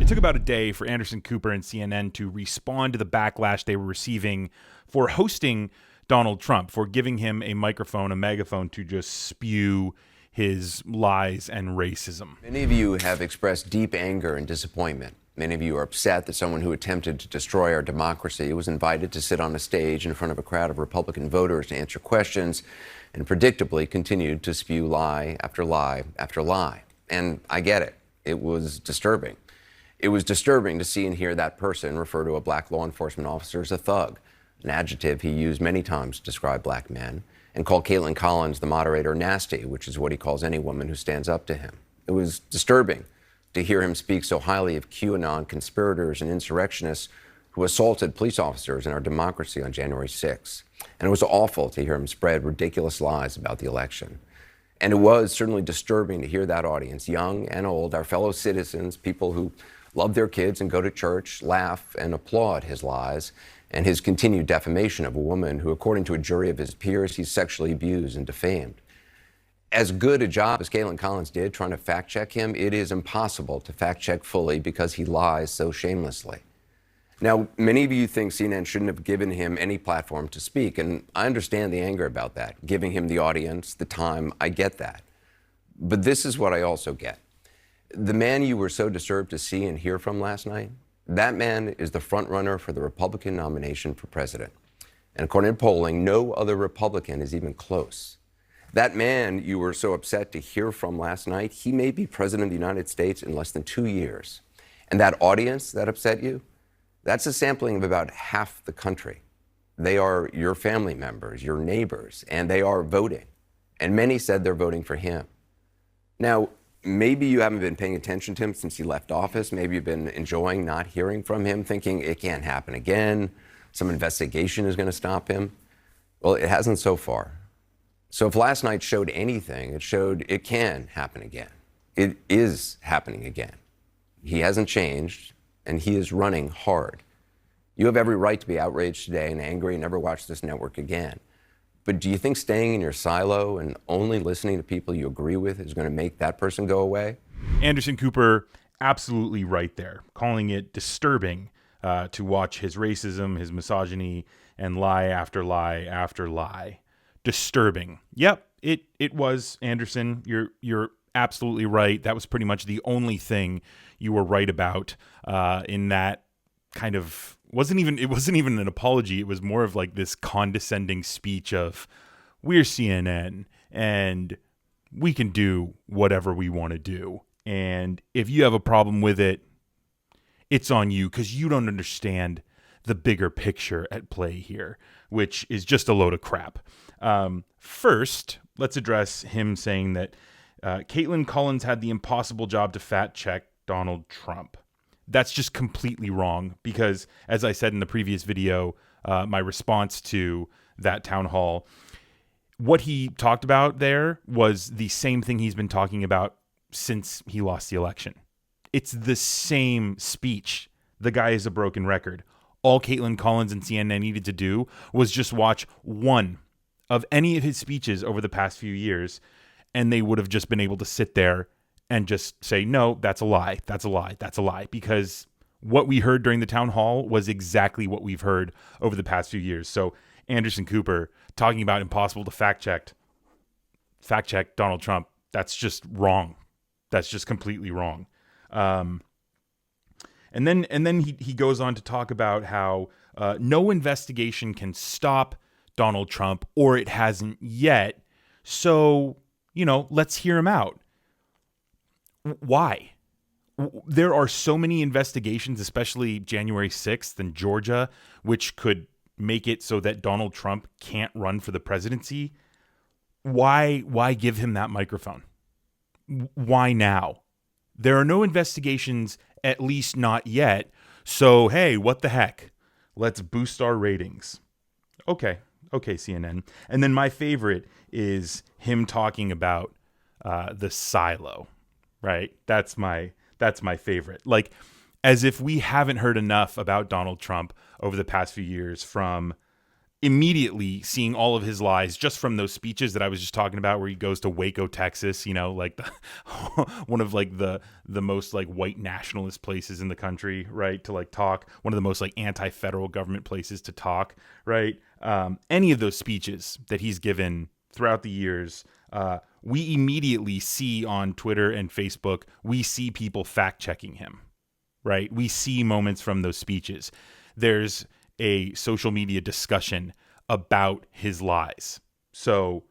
It took about a day for Anderson Cooper and CNN to respond to the backlash they were receiving for hosting Donald Trump, for giving him a microphone, a megaphone to just spew his lies and racism. Many of you have expressed deep anger and disappointment. Many of you are upset that someone who attempted to destroy our democracy was invited to sit on a stage in front of a crowd of Republican voters to answer questions and predictably continued to spew lie after lie after lie. And I get it. It was disturbing. It was disturbing to see and hear that person refer to a black law enforcement officer as a thug, an adjective he used many times to describe black men, and call Caitlin Collins, the moderator, nasty, which is what he calls any woman who stands up to him. It was disturbing to hear him speak so highly of QAnon conspirators and insurrectionists who assaulted police officers in our democracy on January 6th. And it was awful to hear him spread ridiculous lies about the election. And it was certainly disturbing to hear that audience, young and old, our fellow citizens, people who love their kids and go to church, laugh and applaud his lies and his continued defamation of a woman who, according to a jury of his peers, he's sexually abused and defamed. As good a job as Caitlin Collins did trying to fact check him, it is impossible to fact check fully because he lies so shamelessly. Now, many of you think CNN shouldn't have given him any platform to speak, and I understand the anger about that, giving him the audience, the time, I get that. But this is what I also get. The man you were so disturbed to see and hear from last night, that man is the front runner for the Republican nomination for president. And according to polling, no other Republican is even close. That man you were so upset to hear from last night, he may be president of the United States in less than 2 years. And that audience that upset you, that's a sampling of about half the country. They are your family members, your neighbors, and they are voting. And many said they're voting for him. Now, maybe you haven't been paying attention to him since he left office. Maybe you've been enjoying not hearing from him, thinking it can't happen again. Some investigation is going to stop him. Well, it hasn't so far. So if last night showed anything, it showed it can happen again. It is happening again. He hasn't changed, and he is running hard. You have every right to be outraged today and angry and never watch this network again. But do you think staying in your silo and only listening to people you agree with is going to make that person go away? Anderson Cooper, absolutely right there, calling it disturbing to watch his racism, his misogyny, and lie after lie after lie. Disturbing. Yep, it was, Anderson. You're absolutely right. That was pretty much the only thing you were right about in that kind of it wasn't even an apology. It was more of like this condescending speech of, we're CNN and we can do whatever we want to do. And if you have a problem with it, it's on you because you don't understand the bigger picture at play here, which is just a load of crap. First, let's address him saying that Caitlin Collins had the impossible job to fact check Donald Trump. That's just completely wrong because, as I said in the previous video, my response to that town hall, what he talked about there was the same thing he's been talking about since he lost the election. It's the same speech. The guy is a broken record. All Caitlin Collins and CNN needed to do was just watch one of any of his speeches over the past few years, and they would have just been able to sit there and just say, no, that's a lie, that's a lie, that's a lie. Because what we heard during the town hall was exactly what we've heard over the past few years. So Anderson Cooper talking about impossible to fact check Donald Trump, that's just wrong. That's just completely wrong. And then he goes on to talk about how no investigation can stop Donald Trump, or it hasn't yet. So, let's hear him out. Why? There are so many investigations, especially January 6th in Georgia, which could make it so that Donald Trump can't run for the presidency. Why give him that microphone? Why now? There are no investigations, at least not yet. So, hey, what the heck? Let's boost our ratings. Okay, CNN. And then my favorite is him talking about the silo. Right? That's my favorite. Like, as if we haven't heard enough about Donald Trump over the past few years, from immediately seeing all of his lies just from those speeches that I was just talking about, where he goes to Waco, Texas, like one of like the most like white nationalist places in the country, right? To like talk, one of the most like anti-federal government places to talk, right? Any of those speeches that he's given throughout the years, we immediately see on Twitter and Facebook, we see people fact checking him, right? We see moments from those speeches. There's a social media discussion about his lies. So,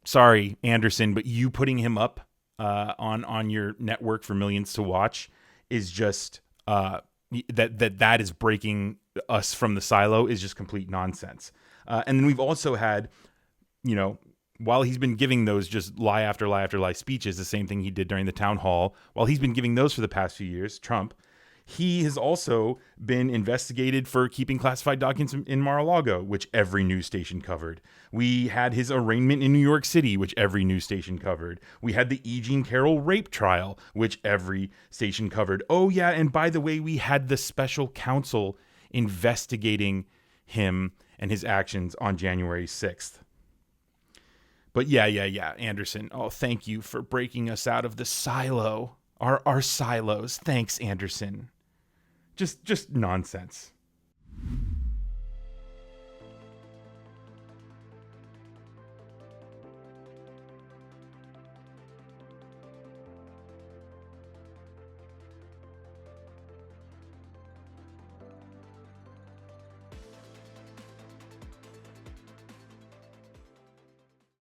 sorry, Anderson, but you putting him up on your network for millions to watch is just that is breaking us from the silo, is just complete nonsense. And then we've also had, while he's been giving those just lie after lie after lie speeches, the same thing he did during the town hall, while he's been giving those for the past few years, Trump, he has also been investigated for keeping classified documents in Mar-a-Lago, which every news station covered. We had his arraignment in New York City, which every news station covered. We had the E. Jean Carroll rape trial, which every station covered. Oh, yeah, and by the way, we had the special counsel investigating him and his actions on January 6th. But yeah, Anderson. Oh, thank you for breaking us out of the silo. Our silos. Thanks, Anderson. Just nonsense.